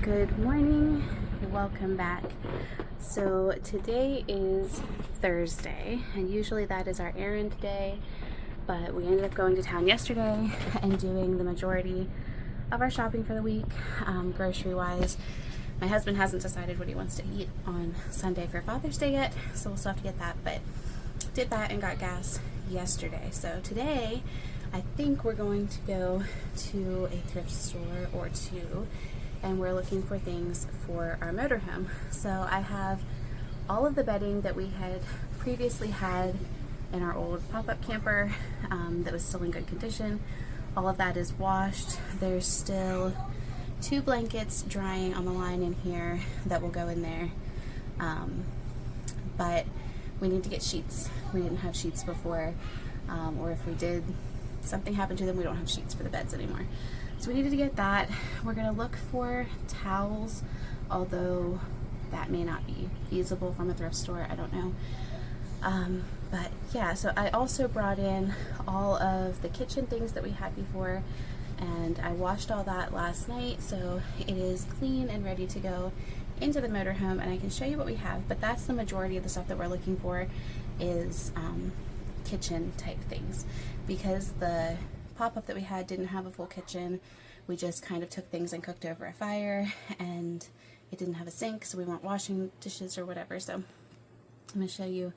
Good morning, welcome back. So today is Thursday, and usually that is our errand day, but we ended up going to town yesterday and doing the majority of our shopping for the week, grocery wise. My husband hasn't decided what he wants to eat on Sunday for Father's Day yet, so we'll still have to get that, but did that and got gas yesterday. So today I think we're going to go to a thrift store or two, and we're looking for things for our motorhome. So I have all of the bedding that we had previously had in our old pop-up camper that was still in good condition. All of that is washed. There's still 2 blankets drying on the line in here that will go in there, but we need to get sheets. We didn't have sheets before, or if we did, something happened to them, we don't have sheets for the beds anymore. So we needed to get that. We're gonna look for towels, although that may not be feasible from a thrift store, I don't know. But yeah, so I also brought in all of the kitchen things that we had before, and I washed all that last night, so it is clean and ready to go into the motorhome, and I can show you what we have, but that's the majority of the stuff that we're looking for is kitchen type things, because the pop-up that we had didn't have a full kitchen. We just kind of took things and cooked over a fire, and it didn't have a sink, so we weren't washing dishes or whatever. So I'm going to show you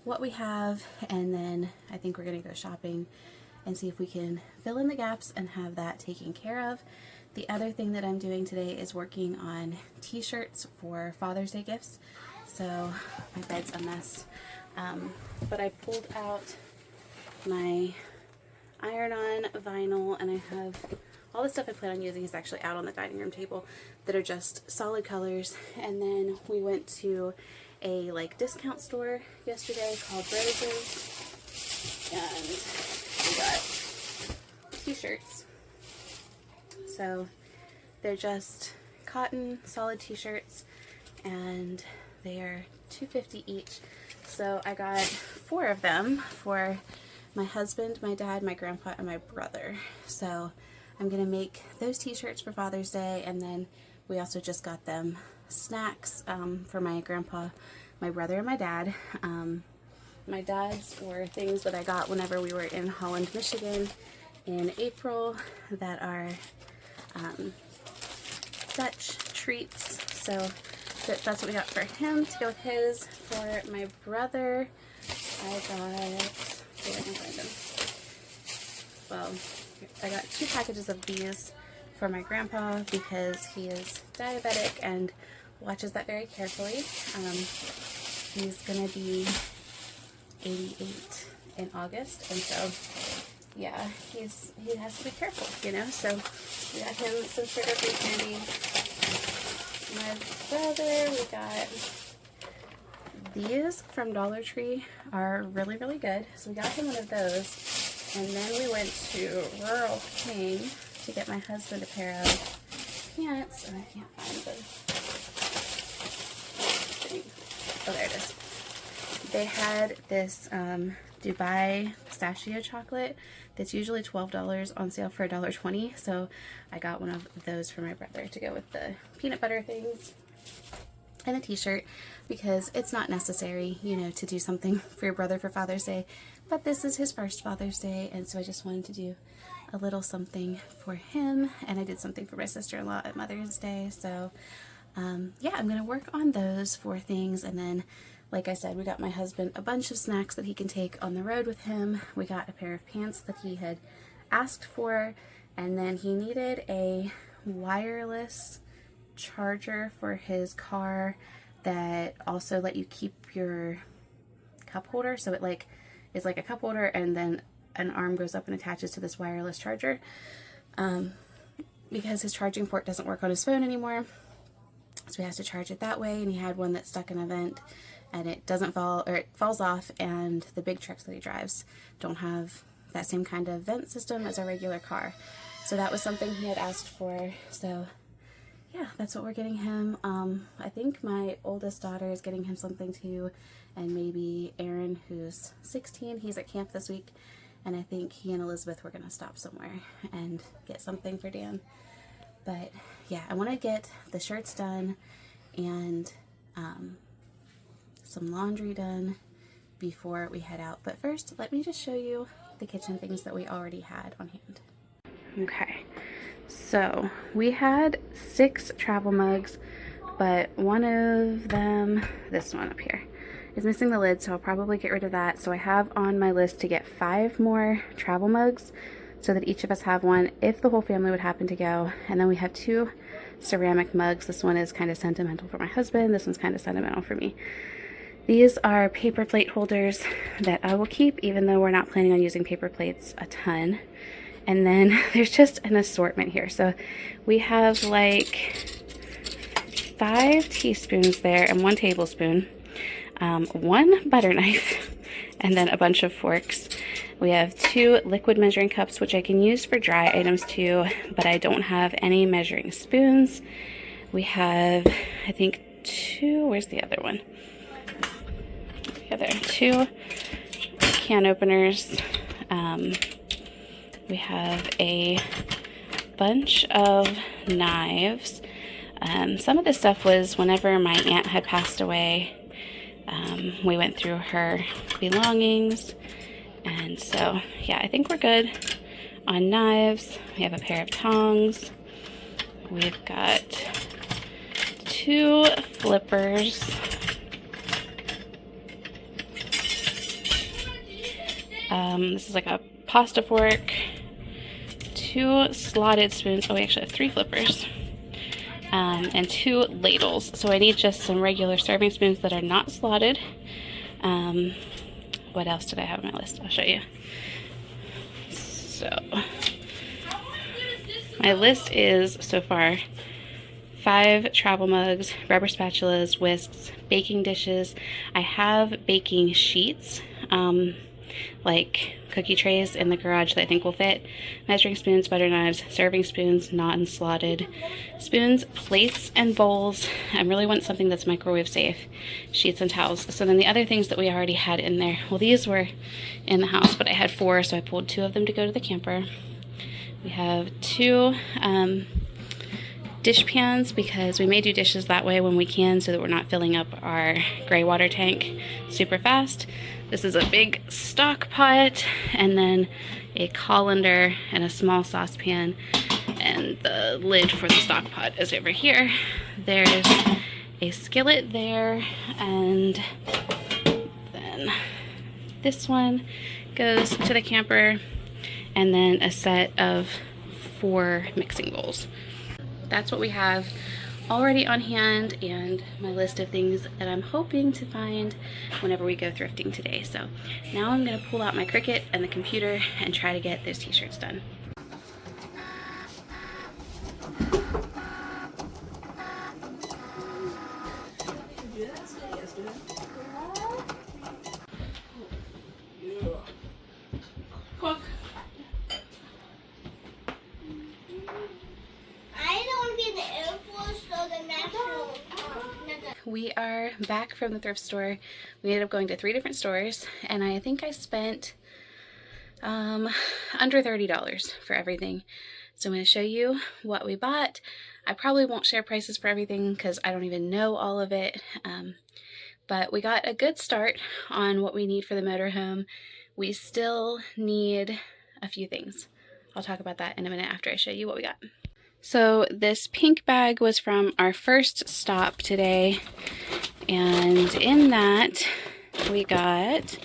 what we have, and then I think we're going to go shopping and see if we can fill in the gaps and have that taken care of. The other thing that I'm doing today is working on t-shirts for Father's Day gifts. So my bed's a mess, but I pulled out my iron-on vinyl, and I have all the stuff I plan on using is actually out on the dining room table that are just solid colors. And then we went to a discount store yesterday called Roses, and we got t-shirts. So they're just cotton solid t-shirts, and they are $2.50 each. So I got 4 of them for my husband, my dad, my grandpa, and my brother. So I'm gonna make those t-shirts for Father's Day, and then we also just got them snacks for my grandpa, my brother, and my dad. My dad's were things that I got whenever we were in Holland, Michigan in April that are Dutch treats. So that's what we got for him to go with his. For my brother, I got, see if I can find them. Well, I got 2 packages of these for my grandpa because he is diabetic and watches that very carefully. He's gonna be 88 in August, and so yeah, he has to be careful, you know. So we got him some sugar-free candy. My brother, we got these from Dollar Tree, are really, really good. So we got him one of those, and then we went to Rural King to get my husband a pair of pants, and I can't find them. Oh, there it is. They had this Dubai pistachio chocolate that's usually $12 on sale for $1.20, so I got one of those for my brother to go with the peanut butter things and a t-shirt, because it's not necessary, you know, to do something for your brother for Father's Day, but this is his first Father's Day, and so I just wanted to do a little something for him, and I did something for my sister-in-law at Mother's Day. So yeah, I'm gonna work on those 4 things, and then like I said, we got my husband a bunch of snacks that he can take on the road with him. We got a pair of pants that he had asked for, and then he needed a wireless charger for his car that also let you keep your cup holder, so it is like a cup holder, and then an arm goes up and attaches to this wireless charger, because his charging port doesn't work on his phone anymore, so he has to charge it that way. And he had one that's stuck in a vent and it doesn't fall, or it falls off, and the big trucks that he drives don't have that same kind of vent system as a regular car. So that was something he had asked for. So yeah, that's what we're getting him. I think my oldest daughter is getting him something too, and maybe Aaron, who's 16, he's at camp this week, and I think he and Elizabeth were gonna stop somewhere and get something for Dan. But yeah, I want to get the shirts done and some laundry done before we head out. But first, let me just show you the kitchen things that we already had on hand. Okay, so we had 6 travel mugs, but one of them, this one up here, is missing the lid, so I'll probably get rid of that. So I have on my list to get 5 more travel mugs so that each of us have one if the whole family would happen to go. And then we have 2 ceramic mugs. This one is kind of sentimental for my husband. This one's kind of sentimental for me. These are paper plate holders that I will keep, even though we're not planning on using paper plates a ton. And then there's just an assortment here. So we have like 5 teaspoons there and 1 tablespoon, 1 butter knife, and then a bunch of forks. We have 2 liquid measuring cups, which I can use for dry items too, but I don't have any measuring spoons. We have, I think, 2, where's the other one? Yeah, there are 2 can openers. We have a bunch of knives. Some of this stuff was whenever my aunt had passed away. We went through her belongings, and so yeah, I think we're good on knives. We have a pair of tongs. We've got 2 flippers. This is like a pasta fork, 2 slotted spoons. Oh, we actually have 3 flippers. And 2 ladles. So I need just some regular serving spoons that are not slotted. What else did I have on my list? I'll show you. So my list is so far 5 travel mugs, rubber spatulas, whisks, baking dishes. I have baking sheets, like cookie trays in the garage that I think will fit, measuring spoons, butter knives, serving spoons, non-slotted spoons, plates, and bowls. I really want something that's microwave safe, sheets and towels. So then the other things that we already had in there, well, these were in the house, but I had 4, so I pulled 2 of them to go to the camper. We have 2 dish pans, because we may do dishes that way when we can, so that we're not filling up our gray water tank super fast. This is a big stock pot, and then a colander and a small saucepan, and the lid for the stock pot is over here. There's a skillet there, and then this one goes to the camper, and then a set of 4 mixing bowls. That's what we have already on hand, and my list of things that I'm hoping to find whenever we go thrifting today. So now I'm going to pull out my Cricut and the computer and try to get those t-shirts done. We are back from the thrift store. We ended up going to 3 different stores, and I think I spent under $30 for everything. So I'm going to show you what we bought. I probably won't share prices for everything because I don't even know all of it, but we got a good start on what we need for the motorhome. We still need a few things. I'll talk about that in a minute after I show you what we got. So this pink bag was from our first stop today, and in that we got,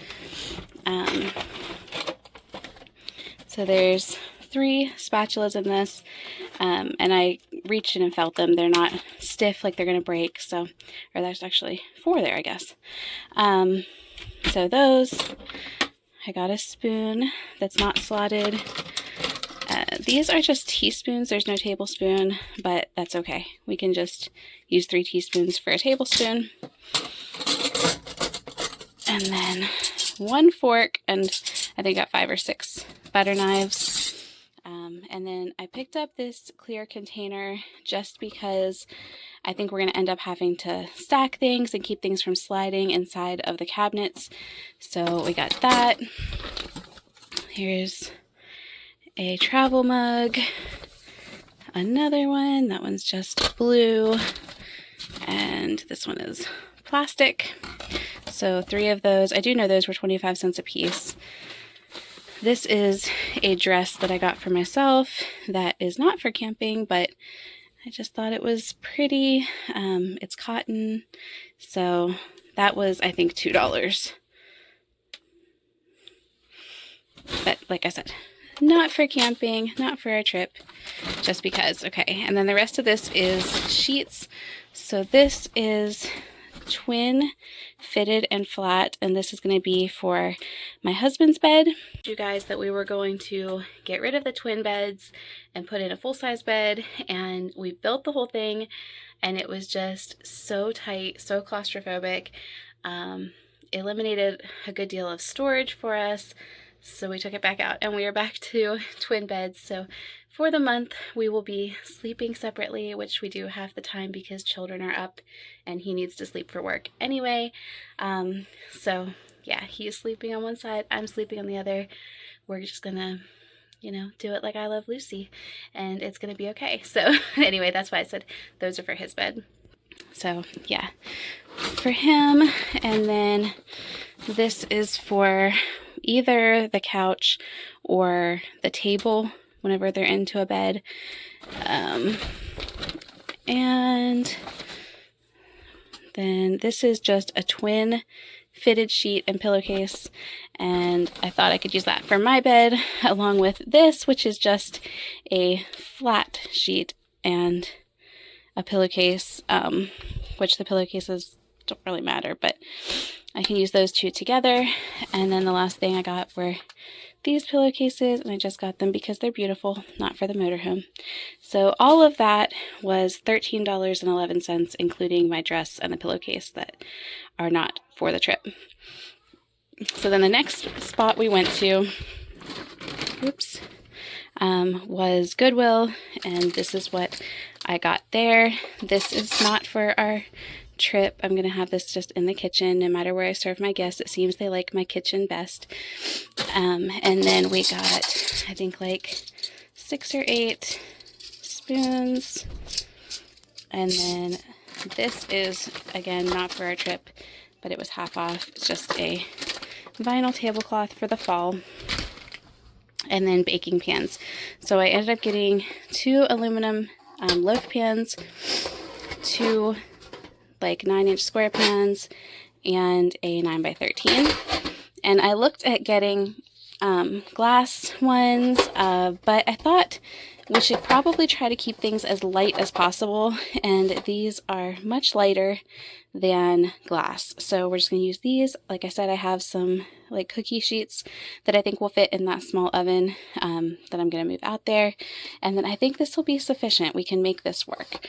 so there's 3 spatulas in this, and I reached in and felt them. They're not stiff like they're gonna break, so, or there's actually 4 there, I guess. So those, I got a spoon that's not slotted. These are just teaspoons. There's no tablespoon, but that's okay. We can just use 3 teaspoons for a tablespoon. And then 1 fork, and I think I got 5 or 6 butter knives. And then I picked up this clear container just because I think we're going to end up having to stack things and keep things from sliding inside of the cabinets. So we got that. Here's a travel mug. another one. That one's just blue. And this one is plastic. So 3 of those. I do know those were 25 cents a piece. This is a dress that I got for myself that is not for camping, but I just thought it was pretty. It's cotton, so that was, I think, $2. But like I said, not for camping, not for our trip, just because. Okay, and then the rest of this is sheets. So this is twin fitted and flat, and this is going to be for my husband's bed. I told you guys that we were going to get rid of the twin beds and put in a full-size bed, and we built the whole thing, and it was just so tight, so claustrophobic. Eliminated a good deal of storage for us, so we took it back out and we are back to twin beds. So for the month we will be sleeping separately, which we do half the time because children are up and he needs to sleep for work anyway. So yeah, he is sleeping on one side, I'm sleeping on the other. We're just gonna, you know, do it like I Love Lucy, and it's gonna be okay. So anyway, that's why I said those are for his bed. So yeah, for him. And then this is for either the couch or the table whenever they're into a bed. And then this is just a twin fitted sheet and pillowcase, and I thought I could use that for my bed along with this, which is just a flat sheet and a pillowcase, which the pillowcases don't really matter, but I can use those 2 together. And then the last thing I got were these pillowcases, and I just got them because they're beautiful, not for the motorhome. So all of that was $13.11, including my dress and the pillowcase that are not for the trip. So then the next spot we went to, was Goodwill, and this is what I got there. This is not for our trip. I'm gonna have this just in the kitchen no matter where I serve my guests. It seems they like my kitchen best. And then we got, I think, like 6 or 8 spoons, and then this is again not for our trip, but it was half off. It's just a vinyl tablecloth for the fall. And then baking pans. So I ended up getting 2 aluminum loaf pans, 2 like 9-inch square pans, and a 9x13. And I looked at getting glass ones, but I thought we should probably try to keep things as light as possible, and these are much lighter than glass. So we're just going to use these. Like I said, I have some like cookie sheets that I think will fit in that small oven that I'm going to move out there. And then I think this will be sufficient. We can make this work.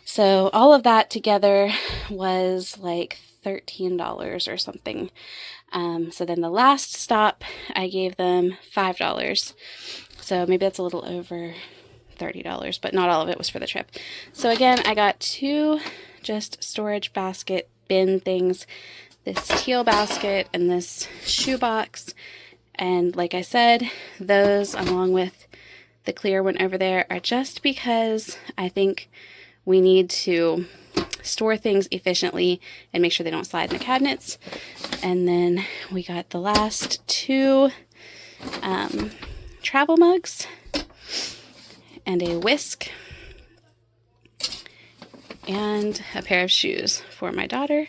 So all of that together was like $13 or something. So then the last stop, I gave them $5. So maybe that's a little over $30, but not all of it was for the trip. So again, I got 2 just storage basket bin things, this teal basket and this shoebox. And like I said, those along with the clear one over there are just because I think we need to store things efficiently and make sure they don't slide in the cabinets. And then we got the last 2 travel mugs and a whisk and a pair of shoes for my daughter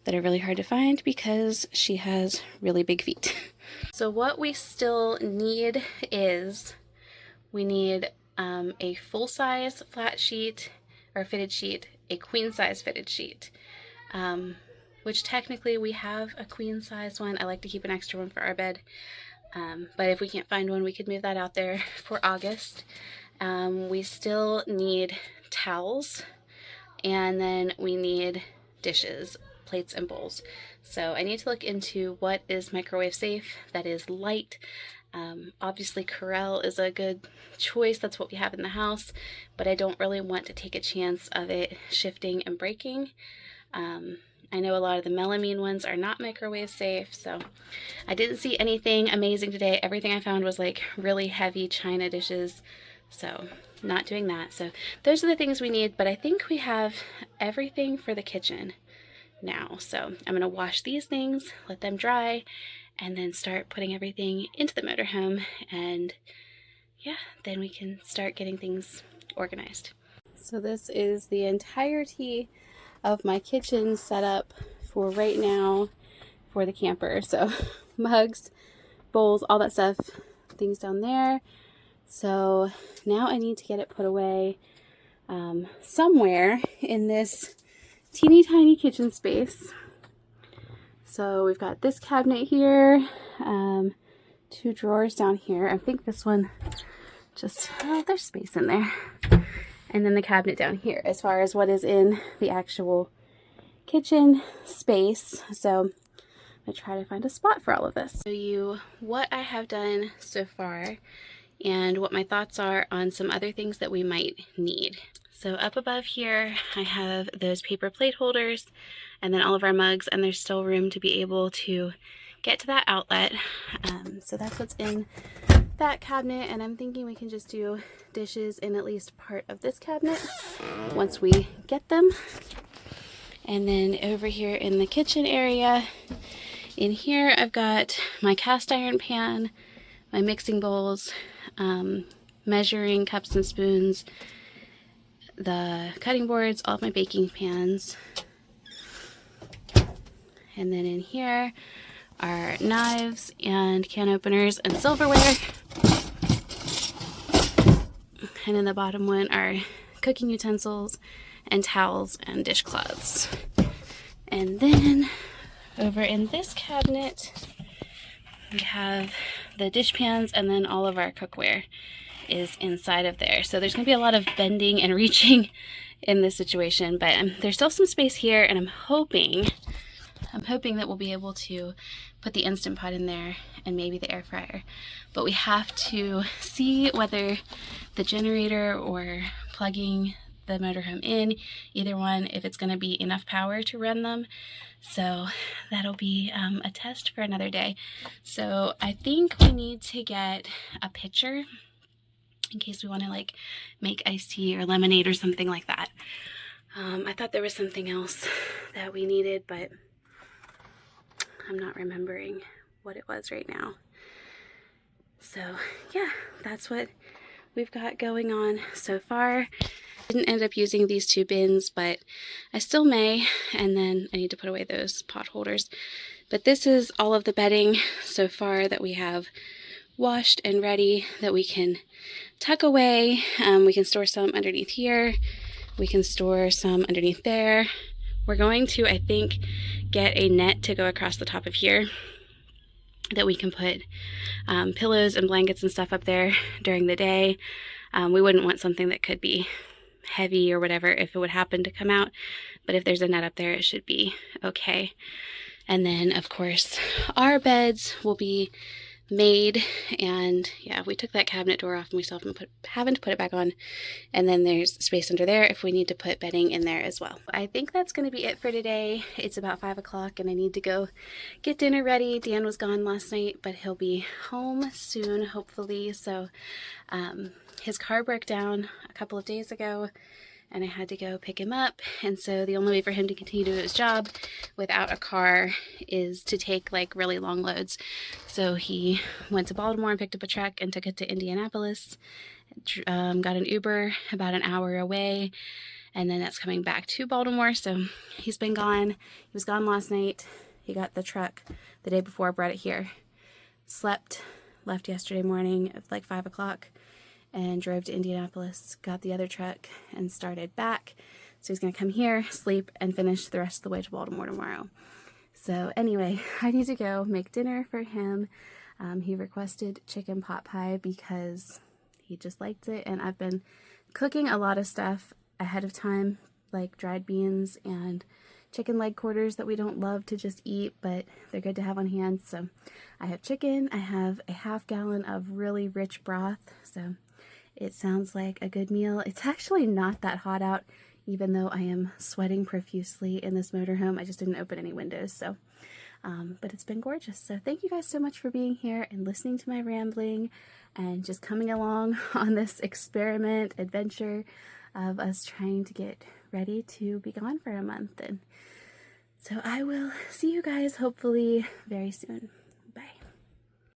that are really hard to find because she has really big feet. So what we still need is we need a full-size flat sheet or fitted sheet, a queen-size fitted sheet, which technically we have a queen-size one. I like to keep an extra one for our bed, but if we can't find one, we could move that out there for August. We still need towels, and then we need dishes, plates and bowls. So I need to look into what is microwave safe, that is light. Obviously Corelle is a good choice, that's what we have in the house, but I don't really want to take a chance of it shifting and breaking. I know a lot of the melamine ones are not microwave safe, so I didn't see anything amazing today. Everything I found was like really heavy china dishes, so not doing that. So those are the things we need, but I think we have everything for the kitchen now. So I'm gonna wash these things, let them dry, and then start putting everything into the motorhome, and yeah, then we can start getting things organized. So this is the entirety of my kitchen setup for right now for the camper. So mugs, bowls, all that stuff, things down there. So now I need to get it put away somewhere in this teeny tiny kitchen space. So we've got this cabinet here, 2 drawers down here. I think this one just, oh, there's space in there. And then the cabinet down here as far as what is in the actual kitchen space. So I try to find a spot for all of this. Show you what I have done so far and what my thoughts are on some other things that we might need. So up above here, I have those paper plate holders and then all of our mugs, and there's still room to be able to get to that outlet. So that's what's in that cabinet, and I'm thinking we can just do dishes in at least part of this cabinet once we get them. And then over here in the kitchen area, in here I've got my cast iron pan, my mixing bowls, measuring cups and spoons, the cutting boards, all of my baking pans. And then in here are knives and can openers and silverware. And in the bottom one are cooking utensils and towels and dishcloths. And then over in this cabinet, we have the dish pans, and then all of our cookware is inside of there. So there's going to be a lot of bending and reaching in this situation, but there's still some space here, and I'm hoping that we'll be able to put the Instant Pot in there and maybe the air fryer. But we have to see whether the generator or plugging the motorhome in, either one, if it's going to be enough power to run them. So that'll be a test for another day. So I think we need to get a pitcher in case we want to like make iced tea or lemonade or something like that. I thought there was something else that we needed, but I'm not remembering what it was right now. So yeah, that's what we've got going on so far. Didn't end up using these 2 bins, but I still may, and then I need to put away those pot holders. But this is all of the bedding so far that we have washed and ready that we can tuck away. We can store some underneath here. We can store some underneath there. We're going to, I think, get a net to go across the top of here that we can put pillows and blankets and stuff up there during the day. We wouldn't want something that could be heavy or whatever if it would happen to come out, but if there's a net up there, it should be okay. And then, of course, our beds will be made, and yeah, we took that cabinet door off and we still haven't put it back on, and then there's space under there if we need to put bedding in there as well. I think that's going to be it for today. It's about 5 o'clock and I need to go get dinner ready. Dan was gone last night, but he'll be home soon, hopefully. So his car broke down a couple of days ago and I had to go pick him up, and so the only way for him to continue to do his job without a car is to take like really long loads. So he went to Baltimore and picked up a truck and took it to Indianapolis, got an Uber about an hour away, and then that's coming back to Baltimore. So he's been gone. He was gone last night. He got the truck the day before I brought it here, slept, left yesterday morning at like 5 o'clock, and drove to Indianapolis, got the other truck, and started back. So he's going to come here, sleep, and finish the rest of the way to Baltimore tomorrow. So anyway, I need to go make dinner for him. He requested chicken pot pie because he just liked it, and I've been cooking a lot of stuff ahead of time, like dried beans and chicken leg quarters that we don't love to just eat, but they're good to have on hand. So I have chicken, I have a half gallon of really rich broth, so it sounds like a good meal. It's actually not that hot out, even though I am sweating profusely in this motorhome. I just didn't open any windows, so But it's been gorgeous. So thank you guys so much for being here and listening to my rambling and just coming along on this experiment adventure of us trying to get ready to be gone for a month. And so I will see you guys hopefully very soon.